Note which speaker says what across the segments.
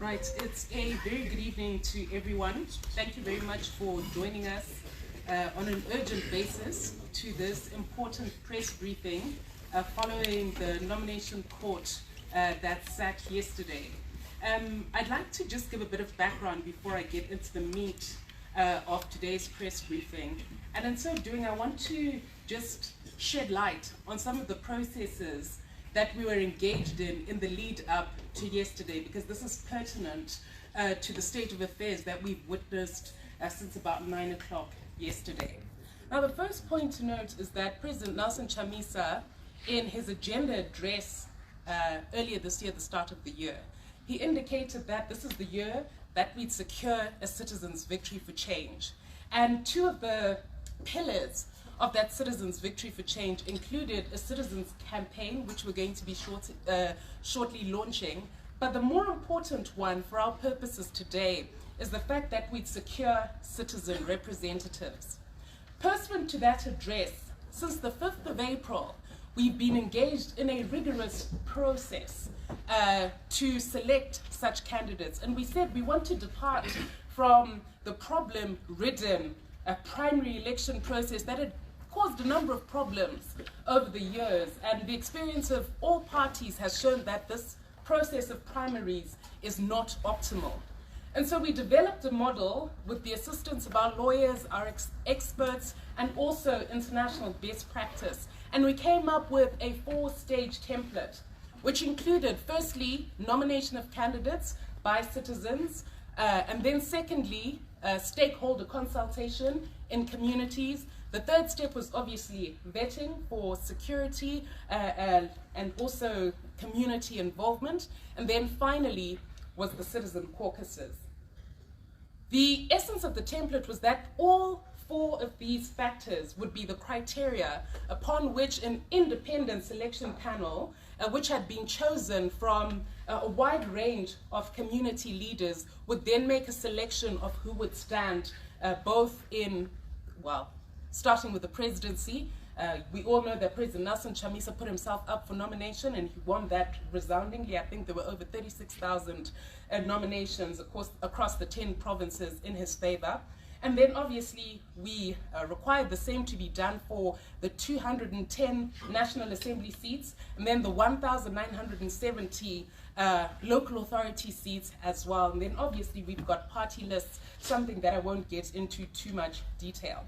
Speaker 1: Right, it's a very good evening to everyone. Thank you very much for joining us on an urgent basis to this important press briefing following the nomination court that sat yesterday. I'd like to just give a bit of background before I get into the meat of today's press briefing. And in so doing, I want to just shed light on some of the processes that we were engaged in the lead up to yesterday, because this is pertinent to the state of affairs that we've witnessed since about 9 o'clock yesterday. Now, the first point to note is that President Nelson Chamisa, in his agenda address earlier this year, the start of the year, he indicated that this is the year that we'd secure a citizens' victory for change. And two of the pillars of that citizens' victory for change included a citizens' campaign, which we're going to be shortly launching. But the more important one for our purposes today is the fact that we'd secure citizen representatives. Pursuant to that address, since the 5th of April, we've been engaged in a rigorous process to select such candidates. And we said we want to depart from the problem-ridden primary election process that had caused a number of problems over the years, and the experience of all parties has shown that this process of primaries is not optimal. And so we developed a model with the assistance of our lawyers, our experts, and also international best practice. And we came up with a 4-stage template, which included, firstly, nomination of candidates by citizens, and then secondly, stakeholder consultation in communities. The third step was obviously vetting for security and also community involvement. And then finally was the citizen caucuses. The essence of the template was that all 4 of these factors would be the criteria upon which an independent selection panel, which had been chosen from a wide range of community leaders, would then make a selection of who would stand both in, well, starting with the presidency. We all know that President Nelson Chamisa put himself up for nomination and he won that resoundingly. I think there were over 36,000 nominations across the 10 provinces in his favor. And then obviously we required the same to be done for the 210 National Assembly seats, and then the 1,970 local authority seats as well. And then obviously we've got party lists, something that I won't get into too much detail.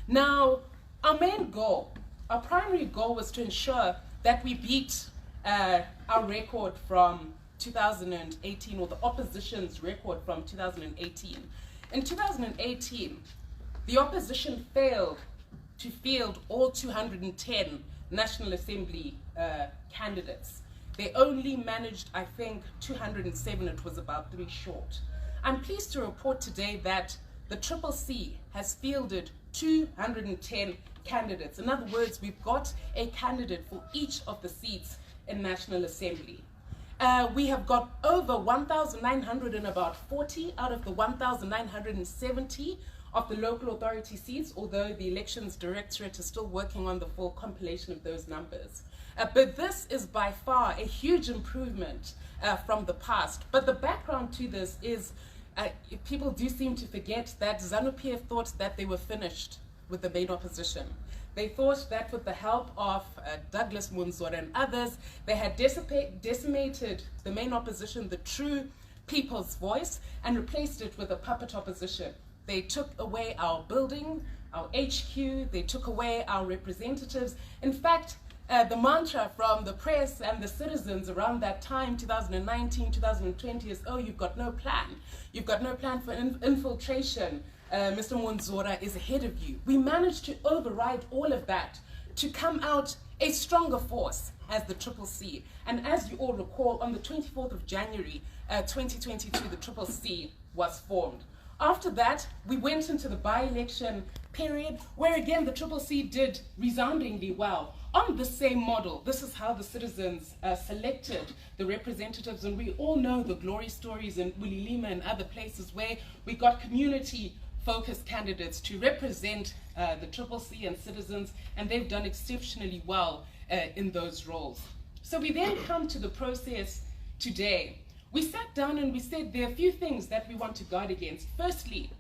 Speaker 1: Now, our main goal, our primary goal, was to ensure that we beat our record from 2018, or the opposition's record from 2018. In 2018, the opposition failed to field all 210 National Assembly candidates. They only managed, I think, 207. It was about 3 short. I'm pleased to report today that the CCC has fielded 210 candidates. In other words, we've got a candidate for each of the seats in National Assembly. We have got over 1,940 out of the 1,970 of the local authority seats, although the Elections Directorate is still working on the full compilation of those numbers. But this is by far a huge improvement from the past. But the background to this is people do seem to forget that ZANU-PF thought that they were finished with the main opposition. They thought that with the help of Douglas Munzora and others, they had decimated the main opposition, the true people's voice, and replaced it with a puppet opposition. They took away our building, our HQ, they took away our representatives. In fact, the mantra from the press and the citizens around that time, 2019, 2020, is, oh, you've got no plan. You've got no plan for infiltration. Mr. Munzora is ahead of you. We managed to override all of that to come out a stronger force as the CCC. And as you all recall, on the 24th of January 2022, the CCC was formed. After that, we went into the by-election period, where again the CCC did resoundingly well. On the same model, this is how the citizens selected the representatives, and we all know the glory stories in Ulilima and other places where we got community-focused candidates to represent the CCC and citizens, and they've done exceptionally well in those roles. So we then come to the process today, we sat down and we said there are a few things that we want to guard against. Firstly,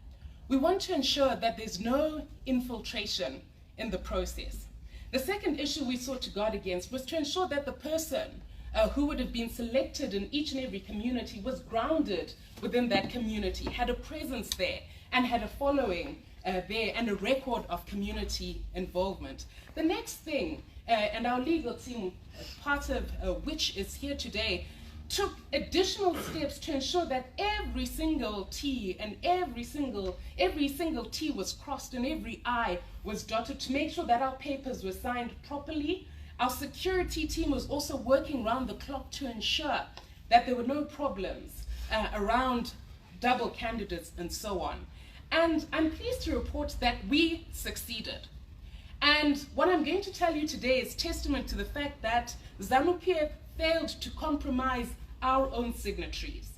Speaker 1: we want to ensure that there's no infiltration in the process. The second issue we sought to guard against was to ensure that the person who would have been selected in each and every community was grounded within that community, had a presence there, and had a following there and a record of community involvement. The next thing, and our legal team, part of which is here today, took additional steps to ensure that every single T and every single T was crossed and every I was dotted to make sure that our papers were signed properly. Our security team was also working round the clock to ensure that there were no problems around double candidates and so on. And I'm pleased to report that we succeeded. And what I'm going to tell you today is testament to the fact that ZANU-PF failed to compromise our own signatories.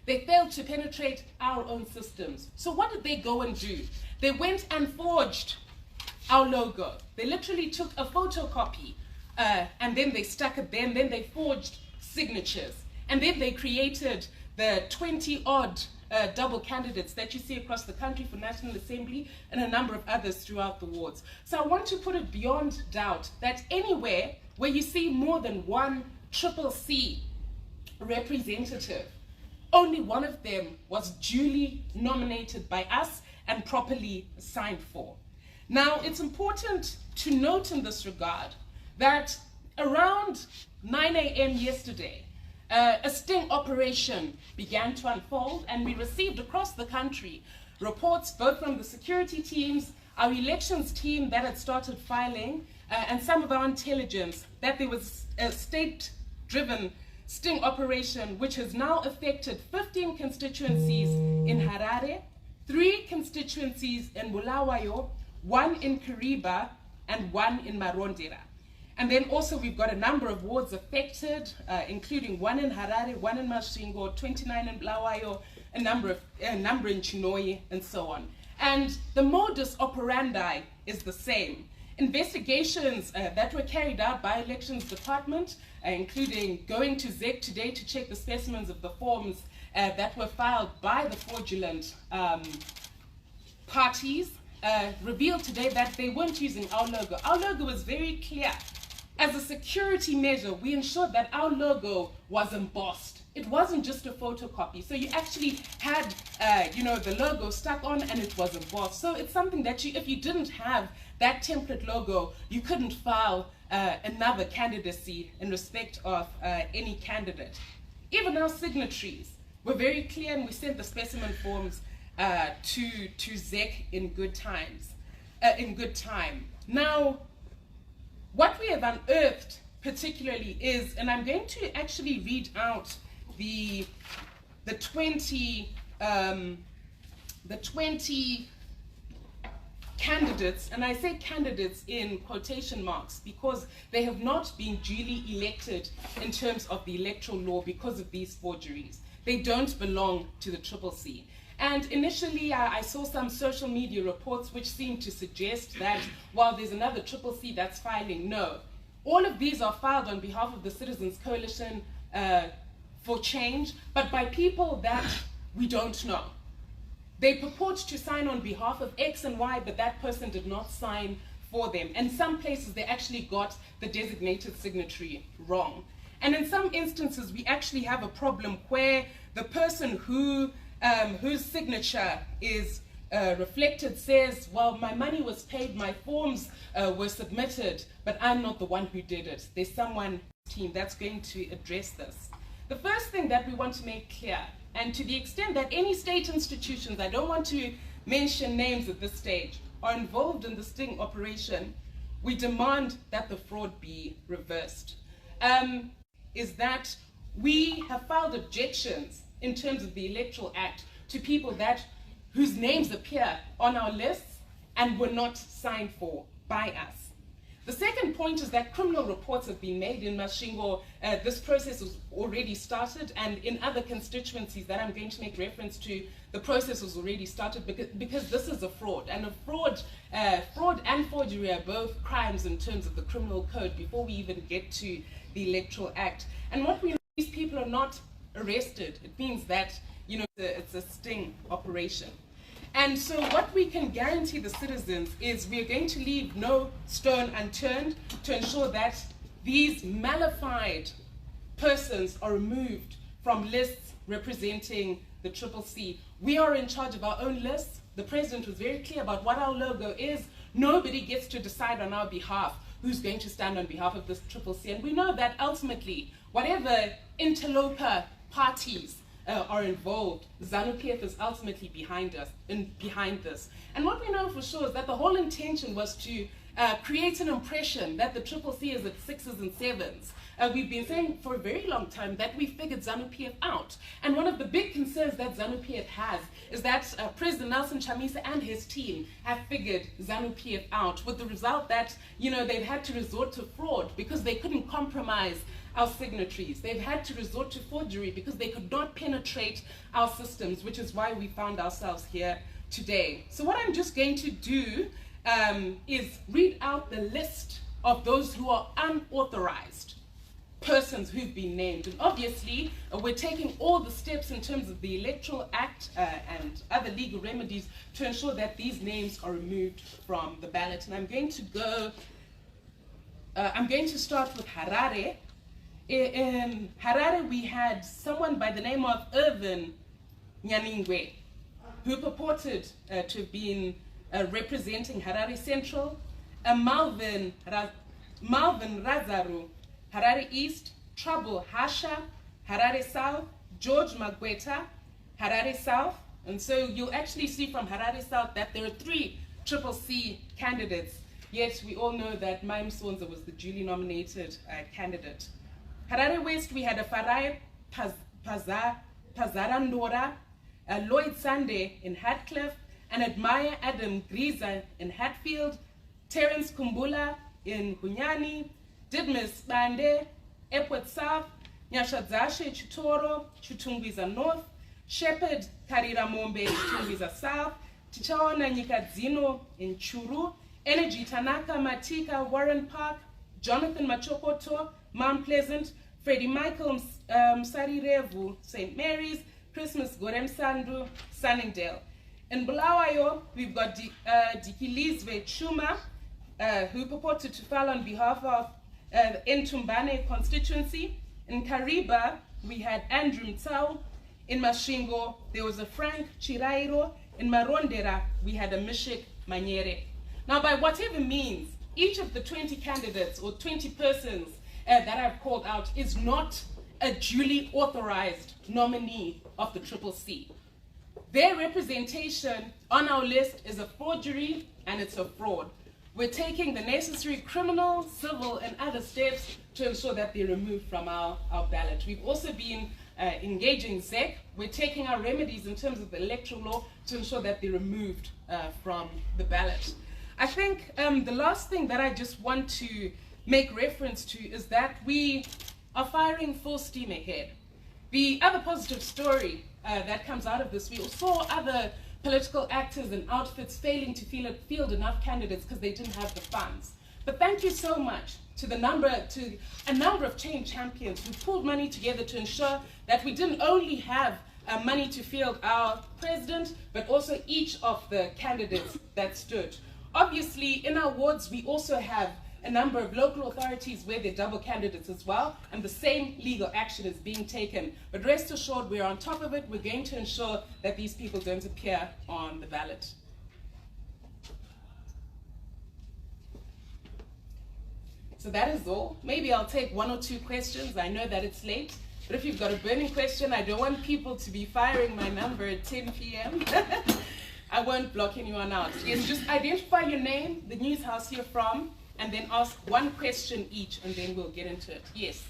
Speaker 1: They failed to penetrate our own systems. So what did they go and do? They went and forged our logo. They literally took a photocopy and then they stuck it there, and then they forged signatures. And then they created the 20-odd double candidates that you see across the country for National Assembly and a number of others throughout the wards. So I want to put it beyond doubt that anywhere where you see more than one CCC representative, only one of them was duly nominated by us and properly signed for. Now, it's important to note in this regard that around 9 a.m. yesterday, a sting operation began to unfold, and we received across the country reports both from the security teams, our elections team that had started filing, and some of our intelligence that there was a state-driven sting operation which has now affected 15 constituencies in Harare, 3 constituencies in Bulawayo, 1 in Kariba, and 1 in Marondera. And then also we've got a number of wards affected, including 1 in Harare, 1 in Masvingo, 29 in Bulawayo, a number in Chinhoyi, and so on. And the modus operandi is the same. Investigations that were carried out by Elections Department, including going to ZEC today to check the specimens of the forms that were filed by the fraudulent parties, revealed today that they weren't using our logo. Our logo was very clear. As a security measure, we ensured that our logo was embossed. It wasn't just a photocopy. So you actually had, the logo stuck on, and it was embossed. So it's something that if you didn't have that template logo, you couldn't file another candidacy in respect of any candidate. Even our signatories were very clear, and we sent the specimen forms to ZEC in good time. Now, what we have unearthed particularly is, and I'm going to actually read out the 20 candidates, and I say candidates in quotation marks because they have not been duly elected in terms of the electoral law because of these forgeries. They don't belong to the CCC. And initially, I saw some social media reports which seemed to suggest that while there's another CCC that's filing, no. All of these are filed on behalf of the Citizens Coalition for Change, but by people that we don't know. They purport to sign on behalf of X and Y, but that person did not sign for them. And some places, they actually got the designated signatory wrong. And in some instances, we actually have a problem where the person whose signature is reflected says, well, my money was paid, my forms were submitted, but I'm not the one who did it. There's someone team that's going to address this. The first thing that we want to make clear, and to the extent that any state institutions, I don't want to mention names at this stage, are involved in the sting operation, we demand that the fraud be reversed. Is that we have filed objections in terms of the Electoral Act to people whose names appear on our lists and were not signed for by us. The second point is that criminal reports have been made in Masvingo. This process was already started, and in other constituencies that I'm going to make reference to, the process was already started because this is a fraud. And fraud and forgery are both crimes in terms of the criminal code before we even get to the Electoral Act. And what we know, these people are not arrested, it means that, you know, it's a sting operation. And so what we can guarantee the citizens is we are going to leave no stone unturned to ensure that these malified persons are removed from lists representing the CCC. We are in charge of our own lists. The president was very clear about what our logo is. Nobody gets to decide on our behalf who's going to stand on behalf of this CCC. And we know that ultimately, whatever interloper parties are involved, ZANU-PF is ultimately behind this. And what we know for sure is that the whole intention was to create an impression that the CCC is at 6s and 7s. We've been saying for a very long time that we figured ZANU-PF out. And one of the big concerns that ZANU-PF has is that President Nelson Chamisa and his team have figured ZANU-PF out, with the result that, you know, they've had to resort to fraud because they couldn't compromise our signatories. They've had to resort to forgery because they could not penetrate our systems, which is why we found ourselves here today. So what I'm just going to do is read out the list of those who are unauthorized persons who've been named. And obviously, we're taking all the steps in terms of the Electoral Act and other legal remedies to ensure that these names are removed from the ballot. And I'm going to start with Harare. In Harare, we had someone by the name of Irvin Nyaningwe, who purported to have been representing Harare Central, Malvin Razaru, Harare East, Trouble Hasha, Harare South, George Magweta, Harare South. And so you'll actually see from Harare South that there are 3 CCC candidates, yet we all know that Maim Sonza was the duly nominated candidate. Harare West, we had a Farai Pazarandora, Lloyd Sunday in Hatcliffe, and Admire Adam Griza in Hatfield, Terence Kumbula in Bunyani, Didmus Bande, Epworth South, Nyashadzashe Chitoro, Chutungwiza North, Shepherd Karira Mombe, Chutungwiza South, Tichaona Nyikadzino in Churu, Energy Tanaka Matika, Warren Park, Jonathan Machokoto, Mount Pleasant, Freddie Michael Msarirevu, St. Mary's, Christmas Gorem Sandu, Sunningdale. In Bulawayo, we've got Dikilizwe Chuma, who purported to file on behalf of Ntumbane constituency. In Kariba, we had Andrew Mtau. In Mashingo, there was a Frank Chirairo. In Marondera, we had a Mishik Manyere. Now, by whatever means, each of the 20 candidates or 20 persons that I've called out is not a duly authorized nominee of the CCC. Their representation on our list is a forgery and it's a fraud. We're taking the necessary criminal, civil, and other steps to ensure that they're removed from our ballot. We've also been engaging ZEC. We're taking our remedies in terms of the electoral law to ensure that they're removed from the ballot. I think the last thing that I just want to make reference to is that we are firing full steam ahead. The other positive story that comes out of this, we saw other political actors and outfits failing to field enough candidates because they didn't have the funds. But thank you so much to a number of change champions who pulled money together to ensure that we didn't only have money to field our president, but also each of the candidates that stood. Obviously, in our wards, we also have a number of local authorities where they're double candidates as well, and the same legal action is being taken. But rest assured, we're on top of it. We're going to ensure that these people don't appear on the ballot. So that is all. Maybe I'll take 1 or 2 questions. I know that it's late, but if you've got a burning question, I don't want people to be firing my number at 10 p.m. I won't block anyone out. Yes, just identify your name, the news house you're from, and then ask 1 question each, and then we'll get into it. Yes?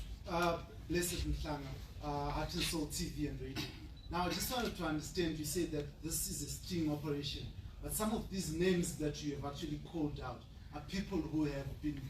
Speaker 2: Blessed Mhlanga, Article TV and radio. Now, I just wanted to understand, you said that this is a sting operation, but some of these names that you have actually called out are people who have been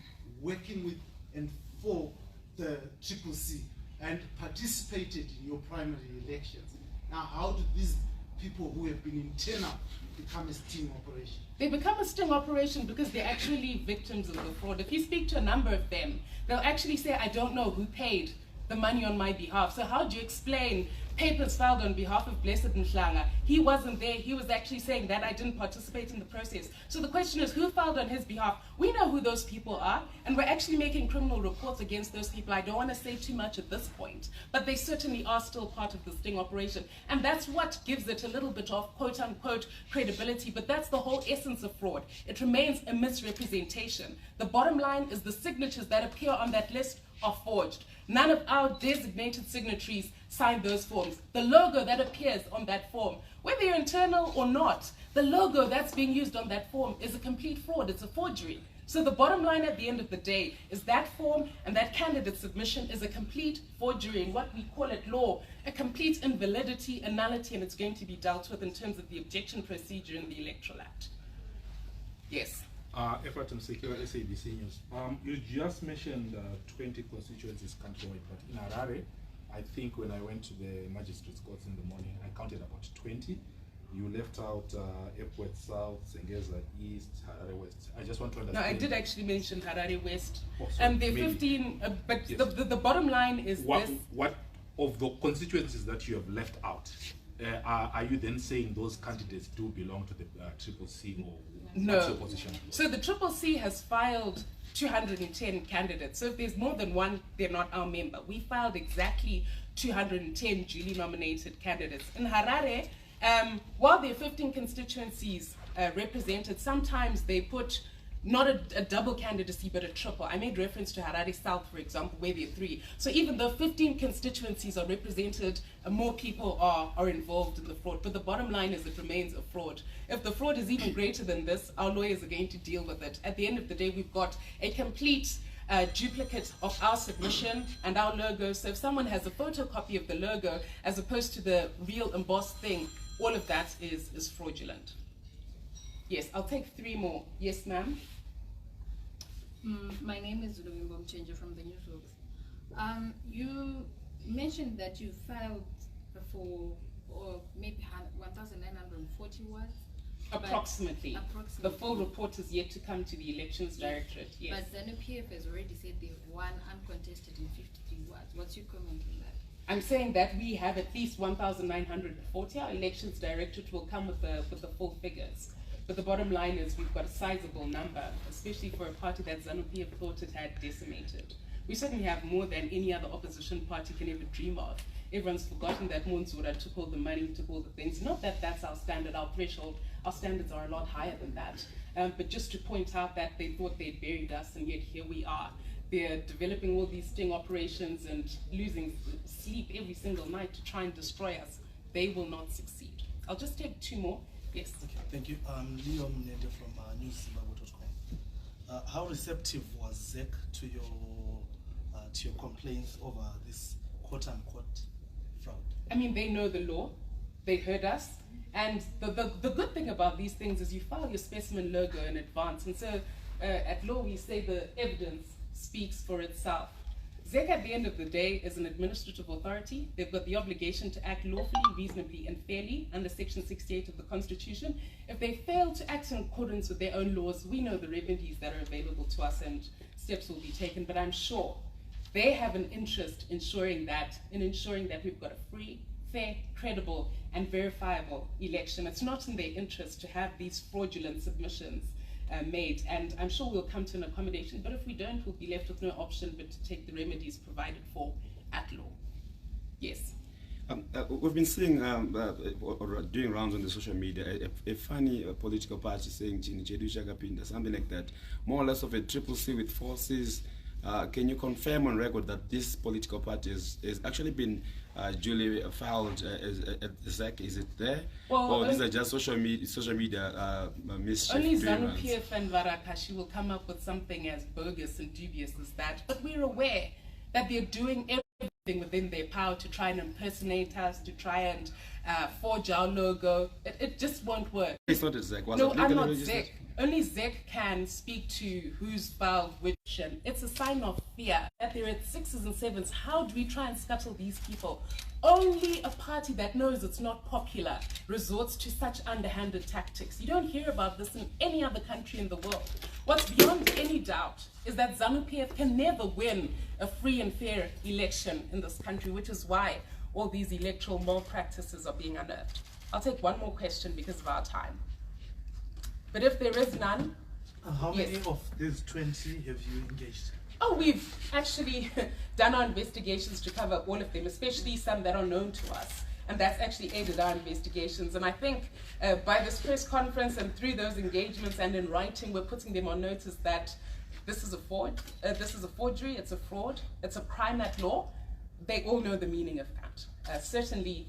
Speaker 2: working with and for the CCC and participated in your primary elections. Now, how do these people who have been internal become a sting operation?
Speaker 1: They become a sting operation because they're actually victims of the fraud. If you speak to a number of them, they'll actually say, I don't know who paid the money on my behalf. So how do you explain papers filed on behalf of Blessed Mhlanga? He wasn't there. He was actually saying that I didn't participate in the process. So the question is, who filed on his behalf? We know who those people are, and we're actually making criminal reports against those people. I don't want to say too much at this point, but they certainly are still part of the sting operation. And that's what gives it a little bit of quote-unquote credibility, but that's the whole essence of fraud. It remains a misrepresentation. The bottom line is the signatures that appear on that list are forged. None of our designated signatories signed those forms. The logo that appears on that form, whether you're internal or not, the logo that's being used on that form is a complete fraud. It's a forgery. So the bottom line at the end of the day is that form and that candidate submission is a complete forgery, and what we call it law, a complete invalidity, a nullity, and it's going to be dealt with in terms of the objection procedure in the Electoral Act. Yes.
Speaker 3: Efraton Sekira, SABC News. You just mentioned 20 constituencies countrywide, but in Harare, I think when I went to the magistrates' courts in the morning, I counted about 20. You left out Epworth South, Zengeza East, Harare West. I just want to understand.
Speaker 1: No, I did actually mention Harare West.
Speaker 3: Oh,
Speaker 1: There are 15, but yes. the bottom line is
Speaker 3: what,
Speaker 1: this.
Speaker 3: What of the constituencies that you have left out, are you then saying those candidates do belong to the CCC, or
Speaker 1: no.
Speaker 3: what's your position?
Speaker 1: So the CCC has filed 210 candidates. So if there's more than one, they're not our member. We filed exactly 210 duly nominated candidates. In Harare, while there are 15 constituencies represented, sometimes they put not a double candidacy, but a triple. I made reference to Harare South, for example, where there are 3. So even though 15 constituencies are represented, more people are involved in the fraud. But the bottom line is it remains a fraud. If the fraud is even greater than this, our lawyers are going to deal with it. At the end of the day, we've got a complete duplicate of our submission and our logo. So if someone has a photocopy of the logo as opposed to the real embossed thing, all of that is fraudulent. Yes, I'll take 3 more. Yes, ma'am.
Speaker 4: My name is Lubimbo Mchenja from the Newsworks. You mentioned that you filed for maybe 1,940 words?
Speaker 1: Approximately. The full report is yet to come to the Elections Directorate, yes.
Speaker 4: But the NPF has already said they've won uncontested in 53 words. What's your comment on that?
Speaker 1: I'm saying that we have at least 1,940. Our Elections Directorate will come with the full figures. But the bottom line is we've got a sizable number, especially for a party that ZANU-PF thought it had decimated. We certainly have more than any other opposition party can ever dream of. Everyone's forgotten that Monsura took all the money, took all the things. Not that that's our standard, our threshold. Our standards are a lot higher than that. But just to point out that they thought they'd buried us, and yet here we are. They're developing all these sting operations and losing sleep every single night to try and destroy us. They will not succeed. I'll just take 2 more. Yes.
Speaker 5: Okay, thank you. Leo Mnende from newszimbabwe.com. How receptive was ZEC to your complaints over this quote-unquote fraud?
Speaker 1: I mean, they know the law. They heard us. And the good thing about these things is you file your specimen logo in advance. And so at law, we say the evidence speaks for itself. ZEC, at the end of the day, is an administrative authority. They've got the obligation to act lawfully, reasonably, and fairly under Section 68 of the Constitution. If they fail to act in accordance with their own laws, we know the remedies that are available to us and steps will be taken. But I'm sure they have an interest in ensuring that we've got a free, fair, credible, and verifiable election. It's not in their interest to have these fraudulent submissions made, and I'm sure we'll come to an accommodation, but if we don't, we'll be left with no option but to take the remedies provided for at law. Yes.
Speaker 6: We've been seeing, or doing rounds on the social media, a funny political party saying Chini Chedu Chakapinda, something like that, more or less of a CCC with forces. Can you confirm on record that this political party has actually been duly filed at the ZEC? Is it there?
Speaker 1: Well,
Speaker 6: or these are just social media mischief?
Speaker 1: Only ZANU-PF and Varakashi will come up with something as bogus and dubious as that. But we're aware that they're doing everything within their power to try and impersonate us, to try and forge our logo. It just won't work.
Speaker 6: It's not a ZEC. Was
Speaker 1: No,
Speaker 6: it
Speaker 1: I'm
Speaker 6: legally
Speaker 1: not
Speaker 6: registered?
Speaker 1: ZEC. Only ZEC can speak to who's filed which. It's a sign of fear that they're at 6s and 7s. How do we try and scuttle these people? Only a party that knows it's not popular resorts to such underhanded tactics. You don't hear about this in any other country in the world. What's beyond any doubt is that ZANU-PF can never win a free and fair election in this country, which is why all these electoral malpractices are being unearthed. I'll take one more question because of our time. But if there is none,
Speaker 5: How many
Speaker 1: yes.
Speaker 5: of these 20 have you engaged?
Speaker 1: Oh, we've actually done our investigations to cover all of them, especially some that are known to us. And that's actually aided our investigations. And I think by this press conference and through those engagements and in writing, we're putting them on notice that this is a fraud, this is a forgery, it's a fraud, it's a crime at law. They all know the meaning of that. Certainly,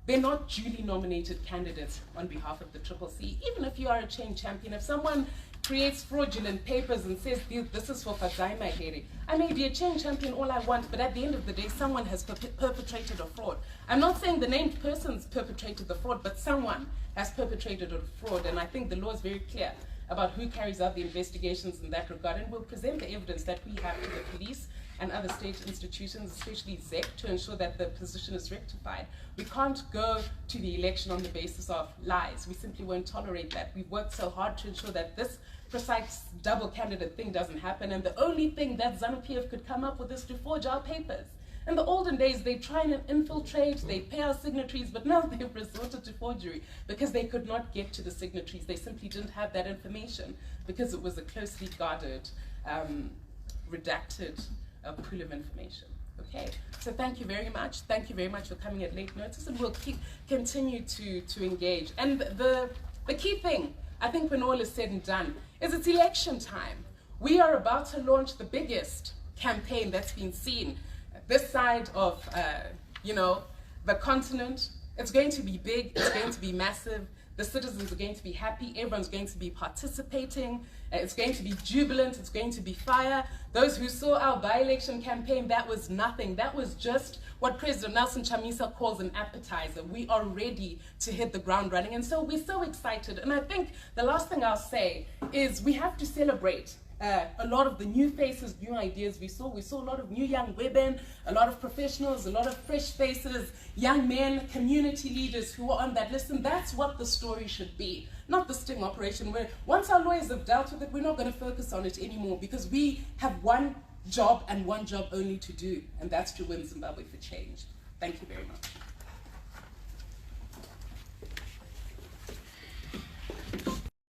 Speaker 1: they're not duly nominated candidates on behalf of the CCC. Even if you are a change champion, if someone creates fraudulent papers and says, this is for Fadzai Mahere, I may be a change champion all I want, but at the end of the day, someone has perpetrated a fraud. I'm not saying the named person's perpetrated the fraud, but someone has perpetrated a fraud, and I think the law is very clear about who carries out the investigations in that regard, and we'll present the evidence that we have to the police and other state institutions, especially ZEC, to ensure that the position is rectified. We can't go to the election on the basis of lies. We simply won't tolerate that. We've worked so hard to ensure that this precise double candidate thing doesn't happen, and the only thing that ZANU-PF could come up with is to forge our papers. In the olden days, they try and infiltrate, they pay our signatories, but now they've resorted to forgery because they could not get to the signatories. They simply didn't have that information because it was a closely guarded, redacted pool of information. Okay, so thank you very much. Thank you very much for coming at late notice, and we'll continue to engage. And the key thing, I think when all is said and done, is it's election time. We are about to launch the biggest campaign that's been seen this side of, the continent. It's going to be big, it's going to be massive. The citizens are going to be happy, everyone's going to be participating, it's going to be jubilant, it's going to be fire. Those who saw our by-election campaign, that was nothing. That was just what President Nelson Chamisa calls an appetizer. We are ready to hit the ground running, and so we're so excited. And I think the last thing I'll say is we have to celebrate a lot of the new faces, new ideas we saw. We saw a lot of new young women, a lot of professionals, a lot of fresh faces, young men, community leaders who are on that list. And that's what the story should be, not the sting operation where once our lawyers have dealt with it, we're not going to focus on it anymore because we have one job and one job only to do, and that's to win Zimbabwe for change. Thank you very much.